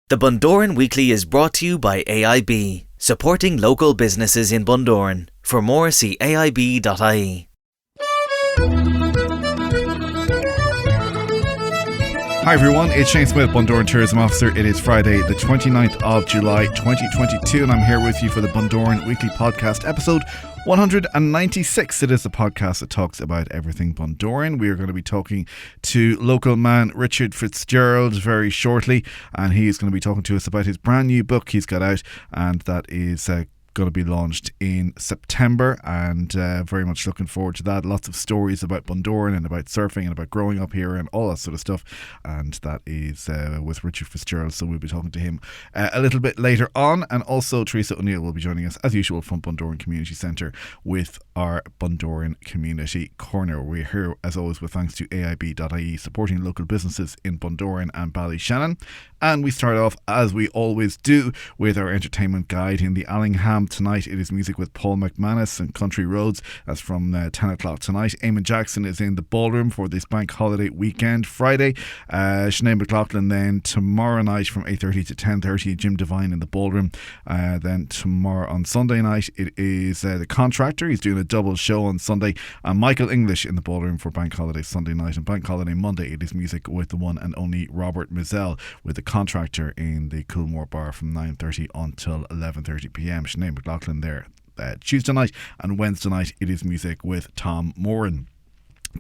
The Bundoran Weekly is brought to you by AIB, supporting local businesses in Bundoran. For more, see aib.ie. Hi everyone, it's Shane Smyth, Bundoran Tourism Officer. It is Friday the 29th of July 2022 and I'm here with you for the Bundoran Weekly Podcast episode 196. It is a podcast that talks about everything Bundoran. We are going to be talking to local man Richie Fitzgerald very shortly, and he is going to be talking to us about his brand new book he's got out, and that is going to be launched in September, and very much looking forward to that. Lots of stories about Bundoran and about surfing and about growing up here and all that sort of stuff, and that is with Richie Fitzgerald, so we'll be talking to him a little bit later on. And also Teresa O'Neill will be joining us as usual from Bundoran Community Centre with our Bundoran Community Corner. We're here as always with thanks to aib.ie, supporting local businesses in Bundoran and Ballyshannon. And we start off, as we always do, with our entertainment guide in the Allingham. Tonight it is music with Paul McManus and Country Roads. That's from 10 o'clock tonight. Eamon Jackson is in the ballroom for this bank holiday weekend. Friday, Sinead McLaughlin then tomorrow night from 8:30 to 10:30. Jim Devine in the ballroom. Then tomorrow on Sunday night it is The Contractor. He's doing a double show on Sunday. And Michael English in the ballroom for bank holiday Sunday night. And bank holiday Monday it is music with the one and only Robert Mizell with The Contractor in the Coolmore Bar from 9:30 until 11:30pm. Sinead McLaughlin there Tuesday night, and Wednesday night it is music with Tom Moran.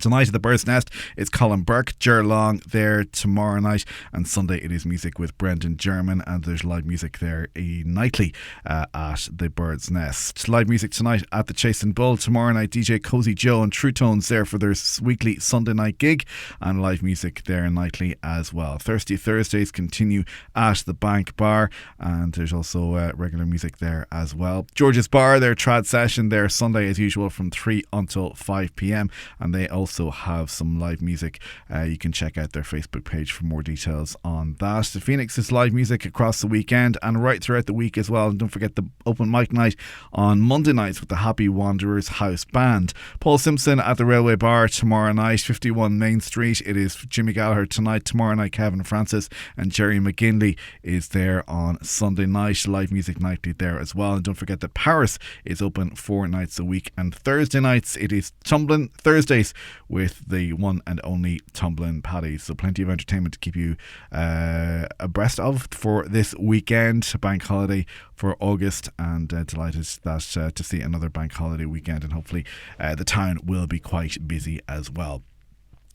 Tonight at the Bird's Nest it's Colin Burke, Ger Long there tomorrow night, and Sunday it is music with Brendan German, and there's live music there nightly at the Bird's Nest. Live music tonight at the Chase and Bull. Tomorrow night DJ Cozy Joe and True Tones there for their weekly Sunday night gig, and live music there nightly as well. Thursdays continue at the Bank Bar, and there's also regular music there as well. George's Bar, their trad session there Sunday as usual from 3 until 5pm, and they also have some live music. You can check out their Facebook page for more details on that. The Phoenix is live music across the weekend and right throughout the week as well. And don't forget the open mic night on Monday nights with the Happy Wanderers House Band. Paul Simpson at the Railway Bar tomorrow night, 51 Main Street. It is Jimmy Gallagher tonight. Tomorrow night Kevin Francis and Jerry McGinley is there on Sunday night. Live music nightly there as well. And don't forget that Paris is open 4 nights a week, and Thursday nights it is Tumbling Thursdays with the one and only Tumblin' Paddy. So plenty of entertainment to keep you abreast of for this weekend, bank holiday for August, and delighted that to see another bank holiday weekend, and hopefully the town will be quite busy as well.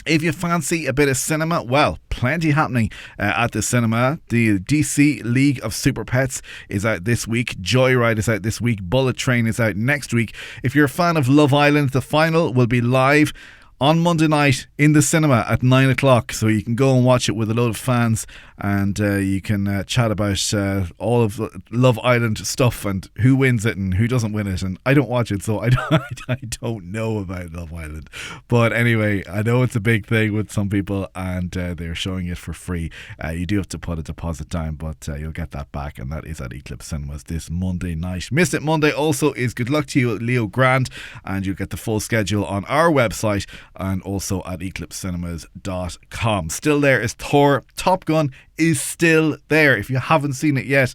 If you fancy a bit of cinema, well, plenty happening at the cinema. The DC League of Super Pets is out this week. Joyride is out this week. Bullet Train is out next week. If you're a fan of Love Island, the final will be live on Monday night in the cinema at 9 o'clock, so you can go and watch it with a load of fans, and you can chat about all of Love Island stuff and who wins it and who doesn't win it. And I don't watch it, so I don't know about Love Island, but anyway, I know it's a big thing with some people, and they're showing it for free. You do have to put a deposit down, but you'll get that back, and that is at Eclipse Cinemas this Monday night. Miss It Monday also is Good Luck to You at Leo Grand, and you'll get the full schedule on our website and also at eclipsecinemas.com. Still there is Thor. Top Gun is still there. If you haven't seen it yet,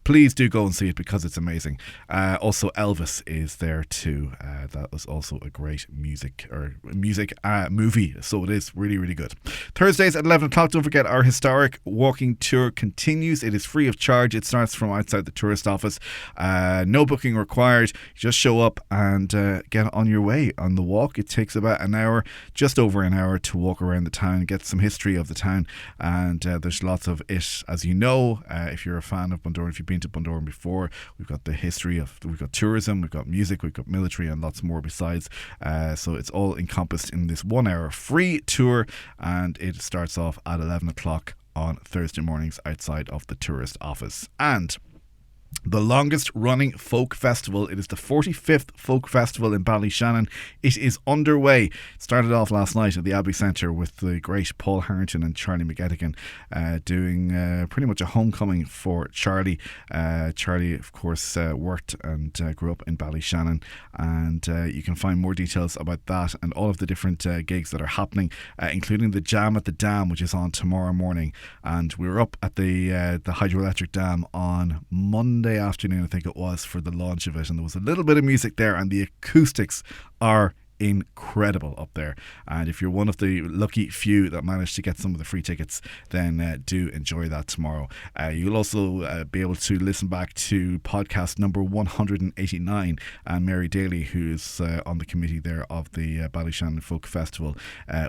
please do go and see it because it's amazing. Also Elvis is there too. That was also a great music movie, so it is really, really good. Thursdays at 11 o'clock, don't forget our historic walking tour continues. It is free of charge. It starts from outside the tourist office. No booking required. You just show up and get on your way on the walk. It takes about an hour, just over an hour, to walk around the town, get some history of the town, and there's lots of it, as you know, if you're a fan of Bundoran. If you've been to Bundoran before, we've got the history of, we've got tourism, we've got music, we've got military, and lots more besides. So it's all encompassed in this 1 hour free tour, and it starts off at 11 o'clock on Thursday mornings outside of the tourist office. And the longest running folk festival. It is the 45th folk festival in Ballyshannon. It is underway. It started off last night at the Abbey Centre with the great Paul Harrington and Charlie McGettigan doing pretty much a homecoming for Charlie. Charlie, of course, worked and grew up in Ballyshannon, and you can find more details about that and all of the different gigs that are happening, including the Jam at the Dam, which is on tomorrow morning. And we were up at the hydroelectric dam on Monday afternoon, I think it was, for the launch of it, and there was a little bit of music there, and the acoustics are incredible up there. And if you're one of the lucky few that managed to get some of the free tickets, then do enjoy that tomorrow. You'll also be able to listen back to podcast number 189, and Mary Daly, who's on the committee there of the Ballyshannon Folk Festival,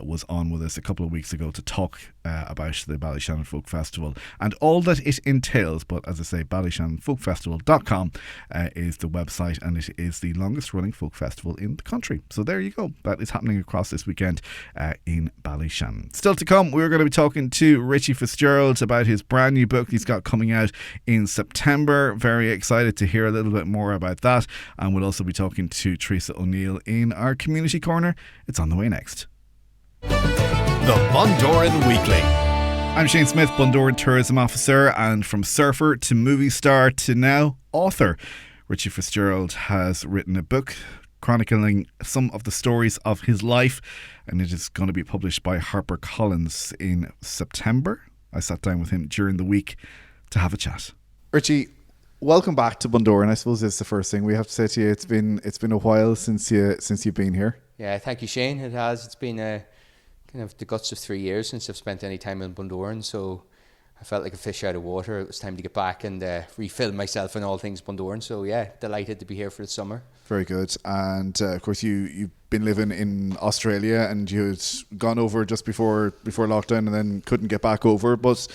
was on with us a couple of weeks ago to talk about the Ballyshannon Folk Festival and all that it entails. But as I say, ballyshannon.folkfestival.com is the website, and it is the longest running folk festival in the country. So there you go. That is happening across this weekend in Ballyshannon. Still to come, we're going to be talking to Richie Fitzgerald about his brand new book he's got coming out in September. Very excited to hear a little bit more about that. And we'll also be talking to Teresa O'Neill in our community corner. It's on the way next. The Bundoran Weekly. I'm Shane Smyth, Bundoran Tourism Officer, and from surfer to movie star to now author, Richie Fitzgerald has written a book chronicling some of the stories of his life, and it is going to be published by HarperCollins in September. I sat down with him during the week to have a chat. Richie, welcome back to Bundoran. I suppose it's the first thing we have to say to you. It's been a while since you've been here. Yeah, thank you, Shane. It has. It's been kind of the guts of 3 years since I've spent any time in Bundoran, so I felt like a fish out of water. It was time to get back and refill myself in all things Bundoran. So yeah, delighted to be here for the summer. Very good. And of course you've been living in Australia, and you had gone over just before lockdown and then couldn't get back over. But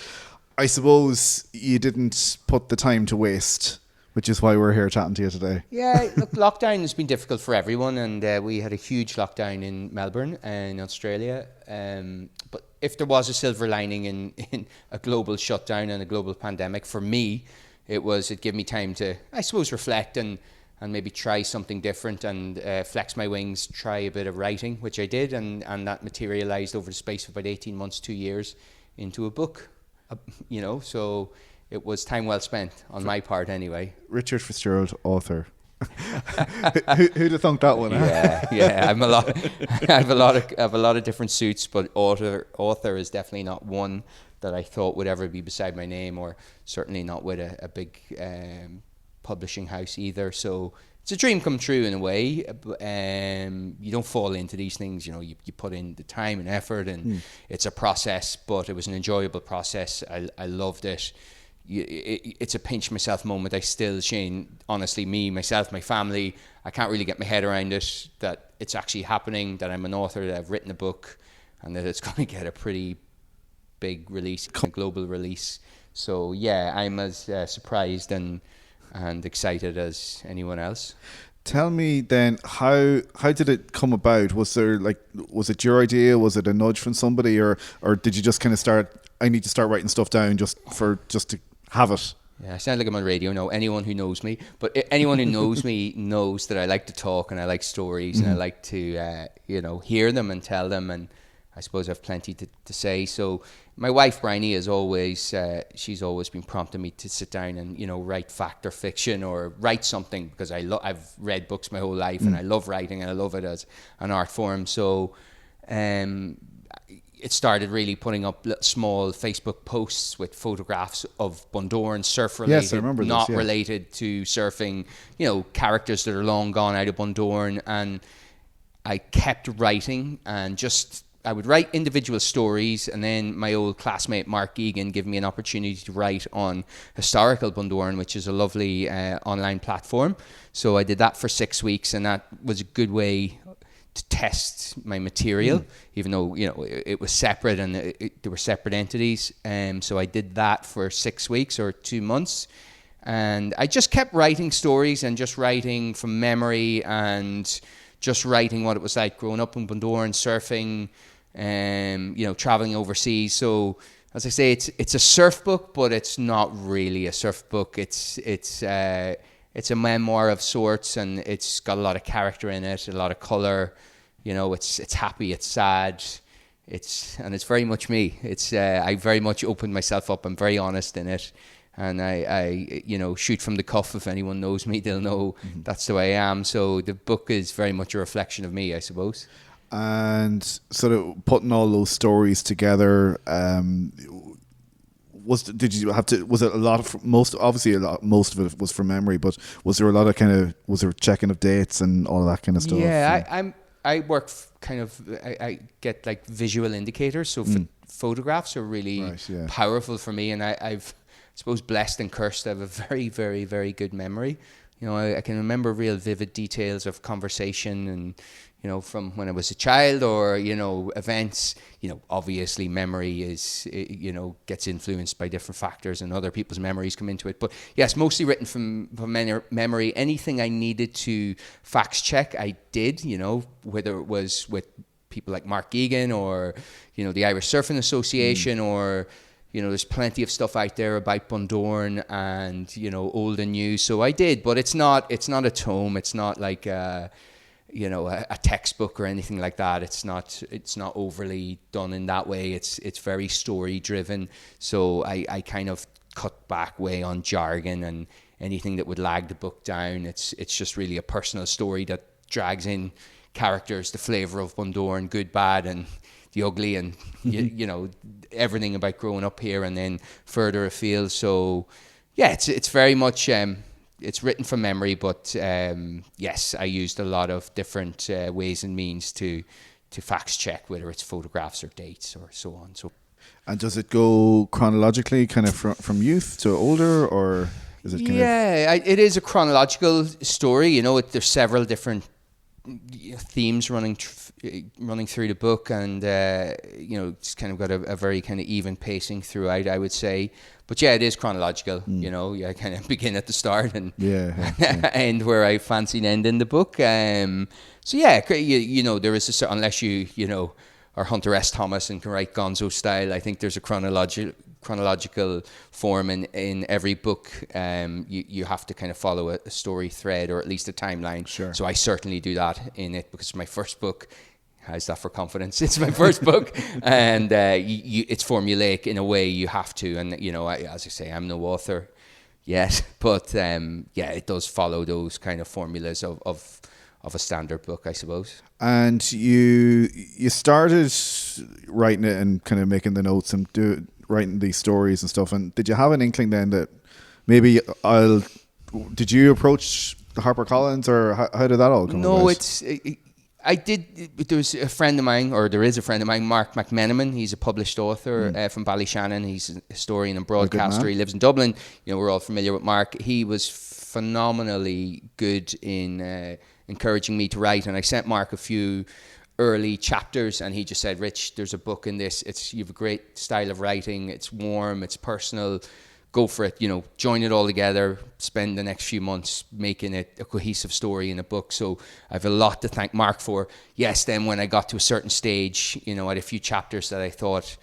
I suppose you didn't put the time to waste, which is why we're here chatting to you today. Yeah, look, lockdown has been difficult for everyone, and we had a huge lockdown in Melbourne in Australia. But if there was a silver lining in a global shutdown and a global pandemic, for me, it gave me time to, I suppose, reflect and maybe try something different and flex my wings, try a bit of writing, which I did, and that materialised over the space of about 18 months, 2 years, into a book. So it was time well spent on my part anyway. Richard Fitzgerald, author. Who'd have thunk that one? Yeah. I have a lot of different suits, but author is definitely not one that I thought would ever be beside my name, or certainly not with a big publishing house either. So it's a dream come true in a way. You don't fall into these things, you put in the time and effort, and it's a process, but it was an enjoyable process. I loved it. It's a pinch myself moment. I still, Shane, honestly, myself, my family, I can't really get my head around it, that it's actually happening, that I'm an author, that I've written a book, and that it's going to get a pretty big release, a global release. So yeah, I'm as surprised and excited as anyone else. Tell me then, how did it come about? Was it your idea? Was it a nudge from somebody, or did you just kind of I need to start writing stuff down just to have it? Yeah, I sound like I'm on radio. No, anyone who knows me, but anyone who knows me knows that I like to talk and I like stories and I like to, hear them and tell them, and I suppose I have plenty to say. So my wife, Bryony, she's always been prompting me to sit down and, write fact or fiction or write something, because I've read books my whole life and I love writing and I love it as an art form. So, it started really putting up small Facebook posts with photographs of Bundoran surf related, yes, I remember not this, yeah. related to surfing, characters that are long gone out of Bundoran. And I kept writing, and I would write individual stories, and then my old classmate Mark Egan gave me an opportunity to write on Historical Bundoran, which is a lovely online platform. So I did that for 6 weeks, and that was a good way to test my material, even though it was separate and there were separate entities. So I did that for 6 weeks or 2 months, and I just kept writing stories and just writing from memory and just writing what it was like growing up in Bundoran, surfing, traveling overseas. So as I say, it's a surf book, but it's not really a surf book. It's a memoir of sorts, and it's got a lot of character in it, a lot of color. You know, it's happy, it's sad, it's very much me. I very much opened myself up. I'm very honest in it, and I shoot from the cuff. If anyone knows me, they'll know that's the way I am. So the book is very much a reflection of me, I suppose. And sort of putting all those stories together, was it a lot of most of it was from memory, but was there a lot of was there checking of dates and all of that kind of stuff? Yeah, I work I get like visual indicators, so photographs are really powerful for me, and I've I suppose blessed and cursed. I have a very, very, very good memory. You know, I can remember real vivid details of conversation and, you know, from when I was a child, or, you know, events. You know, obviously memory is, you know, gets influenced by different factors, and other people's memories come into it. But yes, mostly written from memory. Anything I needed to fact check, I did, you know, whether it was with people like Mark Egan or, you know, the Irish Surfing Association or, you know, there's plenty of stuff out there about Bundoran and, you know, old and new. So I did, but it's not a tome. It's not like you know, a textbook or anything like that. It's not overly done in that way. It's very story driven. So I kind of cut back way on jargon and anything that would lag the book down. It's just really a personal story that drags in characters, the flavour of Bundoran, good, bad, and the ugly, and you know, everything about growing up here and then further afield. So yeah, it's very much it's written from memory, but yes, I used a lot of different ways and means to fact check, whether it's photographs or dates or so on. So, and does it go chronologically, kind of from youth to older, or is it it is a chronological story. You know, there's several different themes running through the book, and you know, it's kind of got a very kind of even pacing throughout, I would say. But yeah, it is chronological. You know, I kind of begin at the start and end where I fancied ending the book. So yeah, you know, there is a certain, unless you know, are Hunter S. Thomas and can write Gonzo style, I think there's a chronological form in every book. You have to kind of follow a story thread, or at least a timeline. Sure. So I certainly do that in it, because my first book, how's that for confidence? It's my first book, and it's formulaic in a way. You have to, and you know, as I say, I'm no author yet, but yeah, it does follow those kind of formulas of a standard book, I suppose. And you started writing it and kind of making the notes and writing these stories and stuff. And did you have an inkling then that maybe did you approach HarperCollins, or how did that all come about? No, I did. There was a friend of mine, or there is a friend of mine, Mark McMenamin. He's a published author from Ballyshannon. He's a historian and broadcaster. He lives in Dublin. You know, we're all familiar with Mark. He was phenomenally good in encouraging me to write, and I sent Mark a few early chapters, and he just said, "Rich, there's a book in this. You have a great style of writing. It's warm. It's personal. Go for it, you know, join it all together, spend the next few months making it a cohesive story in a book." So I have a lot to thank Mark for. Yes, then when I got to a certain stage, you know, I had a few chapters that I thought,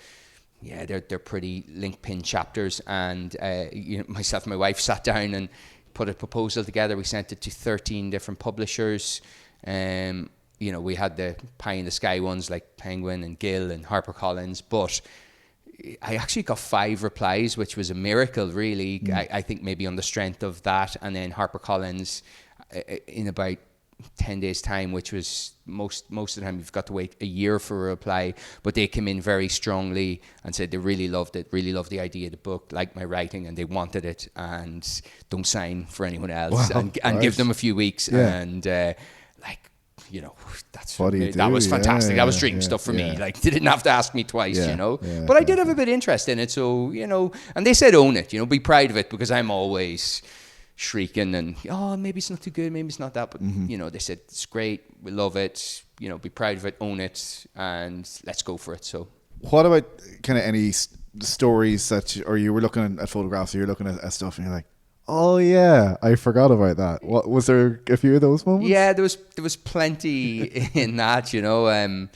yeah, they're pretty link pin chapters, and you know, myself and my wife sat down and put a proposal together. We sent it to 13 different publishers. You know, we had the pie in the sky ones like Penguin and Gill and HarperCollins, but I actually got 5 replies, which was a miracle, really. I think maybe on the strength of that. And then HarperCollins, in about 10 days' time, which was most of the time you've got to wait a year for a reply. But they came in very strongly and said they really loved it, really loved the idea of the book, liked my writing, and they wanted it, and don't sign for anyone else. Wow, and give them a few weeks. Yeah. And like, you know, that was fantastic. That was dream stuff for me. Like, they didn't have to ask me twice, you know. But I did have a bit of interest in it, so, you know. And they said own it, you know, be proud of it, because I'm always shrieking and, oh, maybe it's not too good, maybe it's not that. But, you know, they said, it's great, we love it, you know, be proud of it, own it, and let's go for it. So what about kind of any stories that, or you were looking at photographs, or you're looking at stuff and you're like, oh yeah, I forgot about that. What was there a few of those moments? Yeah, there was plenty in that, you know.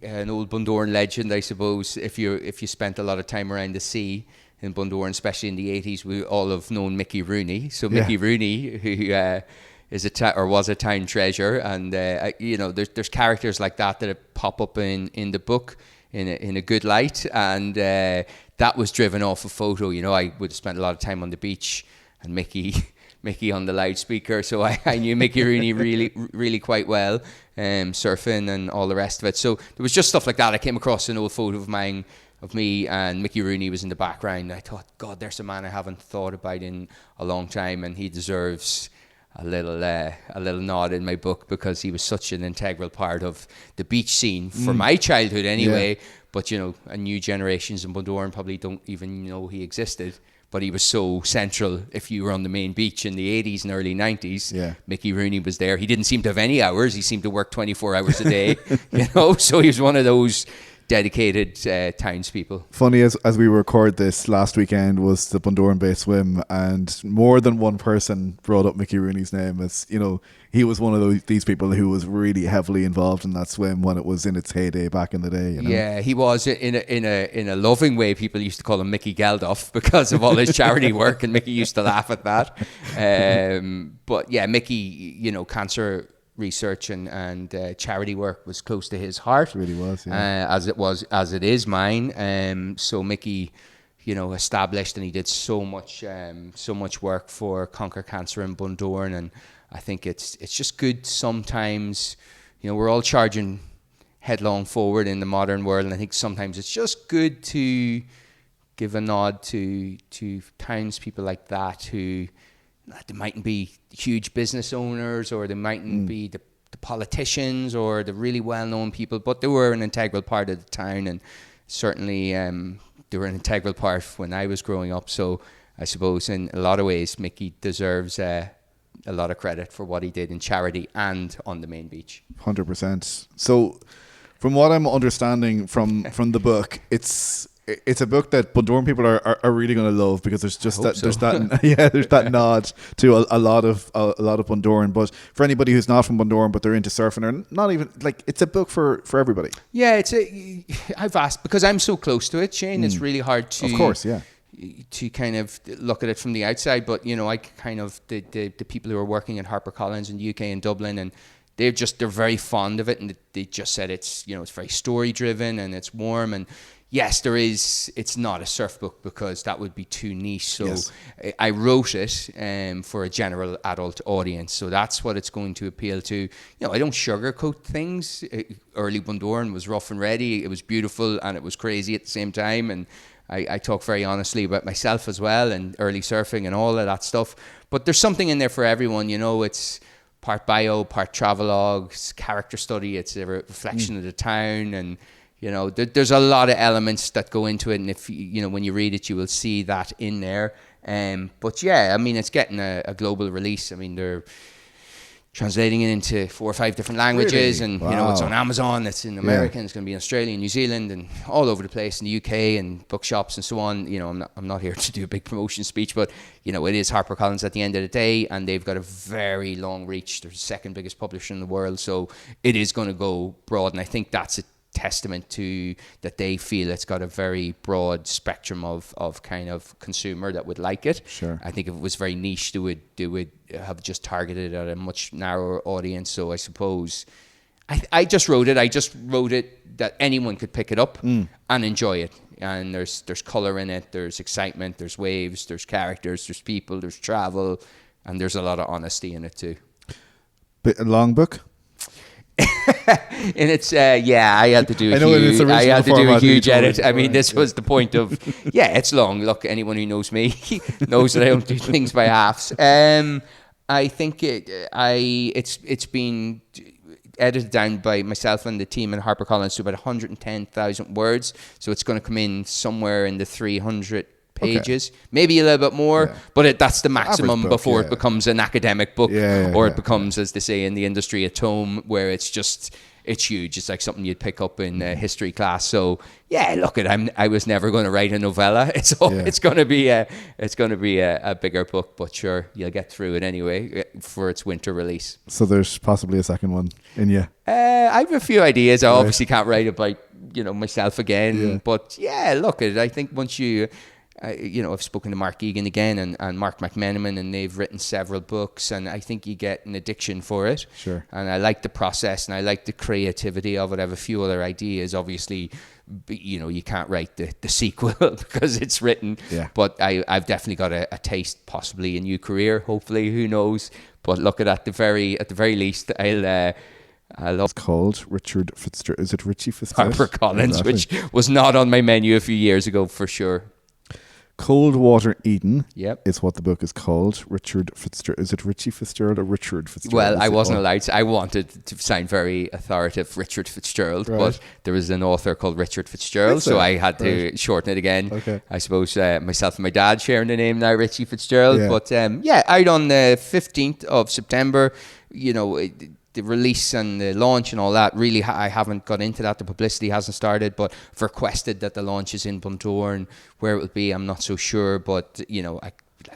an old Bundoran legend, I suppose. If you spent a lot of time around the sea in Bundoran, especially in the 80s, we all have known Mickey Rooney. So Mickey Rooney, who is was a town treasure, and there's characters like that pop up in the book in a good light, and that was driven off a photo. I would have spent a lot of time on the beach, and Mickey on the loudspeaker, so I knew Mickey Rooney really, really quite well, surfing and all the rest of it. So there was just stuff like that. I came across an old photo of mine, of me, and Mickey Rooney was in the background. I thought, God, there's a man I haven't thought about in a long time, and he deserves a little nod in my book, because he was such an integral part of the beach scene for my childhood anyway. But new generations in Bundoran probably don't even know he existed. But he was so central. If you were on the main beach in the 80s and early 90s, Mickey Rooney was there. He didn't seem to have any hours. He seemed to work 24 hours a day, so he was one of those dedicated townspeople. Funny, as we record this, last weekend was the Bundoran Bay swim, and more than one person brought up Mickey Rooney's name as, he was one of these people who was really heavily involved in that swim when it was in its heyday back in the day. Yeah, he was in a loving way. People used to call him Mickey Geldof because of all his charity work, and Mickey used to laugh at that. But yeah, Mickey, cancer research and charity work was close to his heart. It really was, as it is mine. So Mickey, established, and he did so much work for Conquer Cancer in Bundoran, and I think it's just good sometimes. We're all charging headlong forward in the modern world, and I think sometimes it's just good to give a nod to townspeople like that, who they mightn't be huge business owners, or they mightn't be the politicians or the really well-known people, but they were an integral part of the town, and certainly they were an integral part when I was growing up. So I suppose in a lot of ways, Mickey deserves a lot of credit for what he did in charity and on the main beach. 100%. So from what I'm understanding from the book, it's a book that Bundoran people are really going to love, because there's that nod to a lot of Bundoran. But for anybody who's not from Bundoran but they're into surfing, or not even, like, it's a book for everybody. Yeah, I've asked, because I'm so close to it, Shane. It's really hard to, of course, to kind of look at it from the outside. But I kind of the people who are working at HarperCollins in the UK and Dublin, and they're very fond of it, and they just said it's it's very story driven and it's warm. And yes, it's not a surf book, because that would be too niche. So I wrote it for a general adult audience. So that's what it's going to appeal to. I don't sugarcoat things. Early Bundoran was rough and ready. It was beautiful and it was crazy at the same time. And I talk very honestly about myself as well, and early surfing and all of that stuff. But there's something in there for everyone. It's part bio, part travelogue, it's character study. It's a reflection of the town, and there's a lot of elements that go into it, and if when you read it, you will see that in there. But yeah, I mean, it's getting a global release. I mean, they're translating it into 4 or 5 different languages, really? And wow. it's on Amazon, it's in America, and it's going to be in Australia, New Zealand, and all over the place in the UK and bookshops and so on. I'm not here to do a big promotion speech, but it is HarperCollins at the end of the day, and they've got a very long reach. They're the second biggest publisher in the world, so it is going to go broad, and I think that's a testament to that. They feel it's got a very broad spectrum of kind of consumer that would like it. Sure. I think if it was very niche, they would have just targeted at a much narrower audience. So I suppose I just wrote it that anyone could pick it up and enjoy it. And there's color in it, there's excitement, there's waves, there's characters, there's people, there's travel, and there's a lot of honesty in it too. Bit a long book. And it's I had to do a huge edit. I mean, this was the point of it's long. Look, anyone who knows me knows that I don't do things by halves. I think it's been edited down by myself and the team in HarperCollins to about 110,000 words. So it's going to come in somewhere in the 300 pages, maybe a little bit more, but that's the maximum before it becomes an academic book, or it becomes, as they say in the industry, a tome, where it's just it's huge. It's like something you'd pick up in history class. So yeah, look, I was never going to write a novella. It's going to be a bigger book, but sure, you'll get through it anyway for its winter release. So there's possibly a second one in you. I have a few ideas. I obviously can't write about myself again, but yeah, look, I think once you. I've spoken to Mark Egan again and Mark McMenamin, and they've written several books, and I think you get an addiction for it. Sure. And I like the process, and I like the creativity of it. I have a few other ideas. Obviously, you can't write the sequel because it's written. Yeah. But I've definitely got a taste, possibly a new career. Hopefully, who knows? But look, at the very least, I love. It's called Richard Fitzgerald. Is it Richie Fitzgerald? HarperCollins, which was not on my menu a few years ago for sure. Cold Water Eden. Yep. Is what the book is called. Richard Fitzgerald. Is it Richie Fitzgerald or Richard Fitzgerald? Well, I wasn't allowed to. I wanted to sound very authoritative, Richard Fitzgerald, but there was an author called Richard Fitzgerald, so I had to shorten it again. Okay. I suppose myself and my dad sharing the name now, Richie Fitzgerald. Yeah. But out on the 15th of September, the release and the launch and all that, really, I haven't got into that. The publicity hasn't started, but I've requested that the launch is in Bundoran. Where it will be, I'm not so sure, but,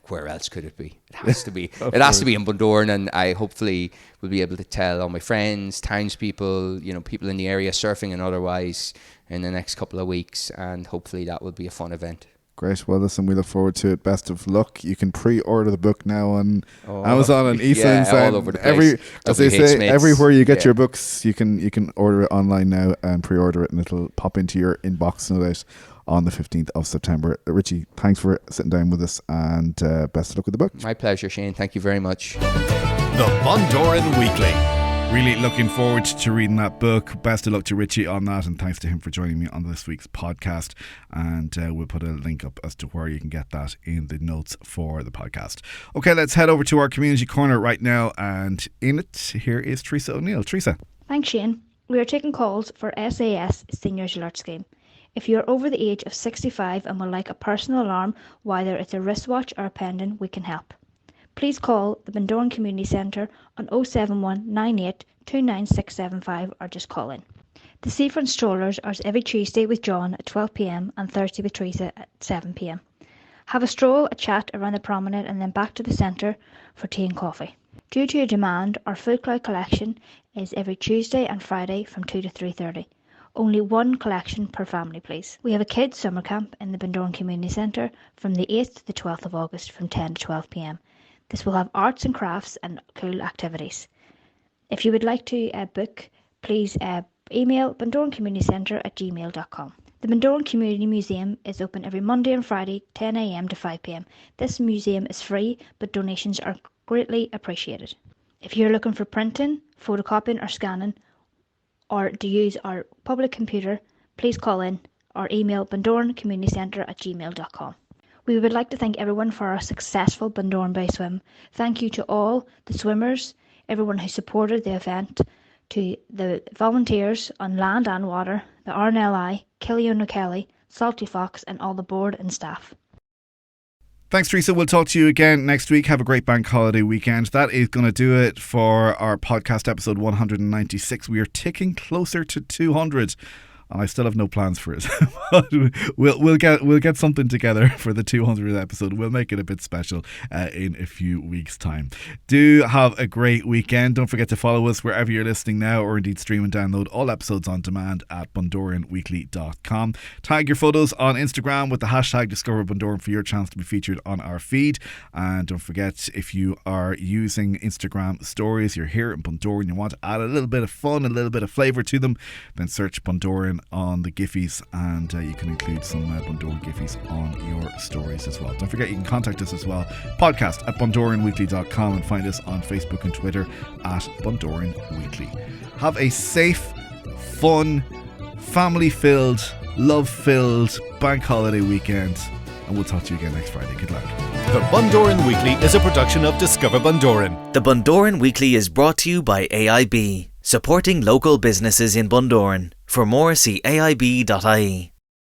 where else could it be? It has to be. It has to be in Bundoran, and I hopefully will be able to tell all my friends, townspeople, people in the area, surfing and otherwise, in the next couple of weeks, and hopefully that will be a fun event. Great. Well, listen, we look forward to it. Best of luck. You can pre-order the book now on Amazon and eSense. All over the place. As they say, everywhere you get your books, you can order it online now and pre-order it, and it'll pop into your inbox no doubt on the 15th of September. Richie, thanks for sitting down with us, and best of luck with the book. My pleasure, Shane. Thank you very much. The Bundoran Weekly. Really looking forward to reading that book. Best of luck to Richie on that, and thanks to him for joining me on this week's podcast. And we'll put a link up as to where you can get that in the notes for the podcast. Okay, let's head over to our community corner right now, and in it, here is Teresa O'Neill. Teresa. Thanks, Shane. We are taking calls for SAS Seniors Alert Scheme. If you are over the age of 65 and would like a personal alarm, whether it's a wristwatch or a pendant, we can help. Please call the Bundoran Community Centre on 071 98 29675 or just call in. The Seafront Strollers are every Tuesday with John at 12 p.m. and Thursday with Teresa at 7 p.m. Have a stroll, a chat around the promenade and then back to the centre for tea and coffee. Due to your demand, our food cloud collection is every Tuesday and Friday from 2 to 3:30. Only one collection per family, please. We have a kids' summer camp in the Bundoran Community Centre from the 8th to the 12th of August from 10 to 12 p.m. This will have arts and crafts and cool activities. If you would like to book, please email bundorancommunitycentre@gmail.com. The Bundoran Community Museum is open every Monday and Friday, 10 a.m. to 5 p.m. This museum is free, but donations are greatly appreciated. If you're looking for printing, photocopying or scanning, or to use our public computer, please call in or email bundorancommunitycentre@gmail.com. We would like to thank everyone for our successful Bundoran Bay swim. Thank you to all the swimmers, everyone who supported the event, to the volunteers on land and water, the RNLI, Killian O'Kelly, Salty Fox and all the board and staff. Thanks, Teresa. We'll talk to you again next week. Have a great bank holiday weekend. That is going to do it for our podcast episode 196. We are ticking closer to 200. And I still have no plans for it. But we'll get something together for the 200th episode. We'll make it a bit special in a few weeks' time. Do have a great weekend. Don't forget to follow us wherever you're listening now, or indeed stream and download all episodes on demand at bundoranweekly.com. Tag your photos on Instagram with the hashtag #DiscoverBundoran for your chance to be featured on our feed. And don't forget, if you are using Instagram stories, you're here in Bundoran, you want to add a little bit of fun, a little bit of flavour to them, then search Bundoran on the Giphies, and you can include some Bundoran Giphies on your stories as well. Don't forget, you can contact us as well, podcast@bundoranweekly.com, and find us on Facebook and Twitter @Bundoran Weekly. Have a safe, fun, family-filled, love-filled bank holiday weekend, and we'll talk to you again next Friday. Good luck. The Bundoran Weekly is a production of Discover Bundoran. The Bundoran Weekly is brought to you by AIB, supporting local businesses in Bundoran. For more, see aib.ie.